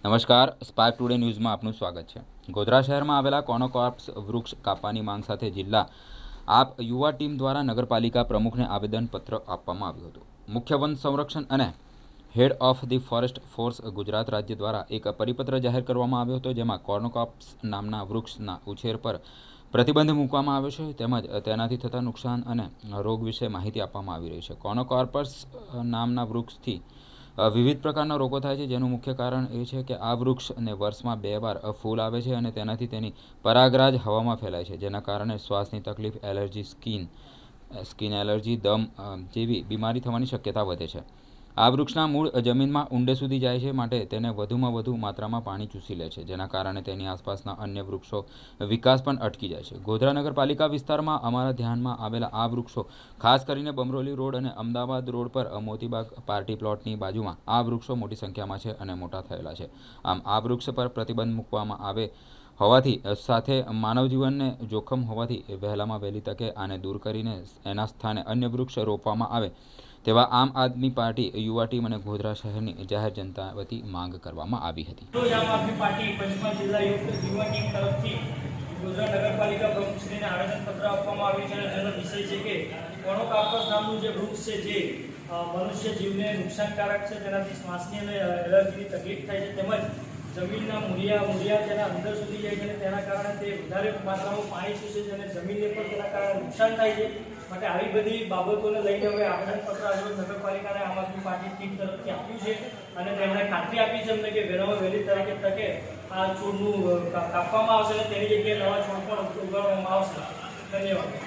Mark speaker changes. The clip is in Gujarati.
Speaker 1: નમસ્કાર, સ્પાર્ક ટુડે ન્યૂઝમાં આપનું સ્વાગત છે। ગોધરા શહેરમાં આવેલા કોનોકોર્પ્સ વૃક્ષ કાપવાની માંગ સાથે જિલ્લા આપ યુવા ટીમ દ્વારા નગરપાલિકા પ્રમુખને આવેદનપત્ર આપવામાં આવ્યું હતું। મુખ્ય વન સંરક્ષણ અને head of the forest force Gujarat રાજ્ય દ્વારા એક પરિપત્ર જાહેર કરવામાં આવ્યો હતો, જેમાં કોનોકોર્પ્સ નામના વૃક્ષના ઉછેર પર પ્રતિબંધ મૂકવામાં આવ્યો છે, તેમજ તેનાથી થતા નુકસાન અને રોગ વિશે માહિતી આપવામાં આવી રહી છે। કોનોકોર્પ્સ નામના વૃક્ષથી વિવિધ પ્રકારના રોગો થાય છે, જેનું મુખ્ય કારણ એ છે કે આ વૃક્ષને વર્ષમાં 2 વાર ફૂલ આવે છે અને તેનાથી તેની પરાગરાજ હવામાં ફેલાય છે, જેના કારણે શ્વાસની તકલીફ, એલર્જી, સ્કિન એલર્જી, દમ જેવી બીમારી થવાની શક્યતા વધે છે। આ વૃક્ષના મૂળ જમીનમાં ઊંડે સુધી જાય છે, માટે તેને વધુમાં વધુ માત્રામાં પાણી ચૂસી લે છે, જેના કારણે તેની આસપાસના અન્ય વૃક્ષો વિકાસ પણ અટકી જાય છે। ગોધરા નગરપાલિકા વિસ્તારમાં અમારા ધ્યાનમાં આવેલા આ વૃક્ષો ખાસ કરીને બમરોલી રોડ અને અમદાવાદ રોડ પર મોતીબાગ પાર્ટી પ્લોટની બાજુમાં આ વૃક્ષો મોટી સંખ્યામાં છે અને મોટા થયેલા છે। આમ આ વૃક્ષ પર પ્રતિબંધ મૂકવામાં આવે હોવાથી સાથે માનવ જીવનને જોખમ હોવાથી વહેલામાં વહેલી તકે આને દૂર કરીને એના સ્થાને અન્ય વૃક્ષ રોપવામાં આવે તેવા આમ આદમી પાર્ટી યુવા ટીમ અને ગોધરા શહેરની જાહેર જનતા વતી માંગ કરવામાં આવી હતી।
Speaker 2: આમ આદમી પાર્ટી પંચમહાલ જિલ્લા યુવા ટીમ તરફથી ગોધરા નગરપાલિકા પ્રમુખશ્રીને આવેદનપત્ર આપવામાં આવ્યું છે અને તેનો વિષય છે કે કોનોકોર્પ્સ નામનું જે વૃક્ષ છે જે મનુષ્ય જીવને નુકસાનકારક છે, તેનાથી શ્વાસની અને એલર્જીની તકલીફ થાય છે, તેમજ જમીનના મૂળિયા તેના અંદર સુધી જાય છે અને તેના કારણે તે વધારે માત્રામાં પાણી ચૂસે છે અને જમીનને પણ તેના કારણે નુકસાન થાય છે। માટે આવી બધી બાબતોને લઈને હવે આવેદનપત્ર આજે નગરપાલિકાને આમ આદમી પાર્ટી ટીમ તરફથી આપ્યું છે અને તેમણે ખાતરી આપી છે અમને કે વહેલામાં વહેલી તકે આ છોડનું કાપવામાં આવશે અને તેની જગ્યાએ નવા છોડ પણ ઉગાડવામાં આવશે। ધન્યવાદ।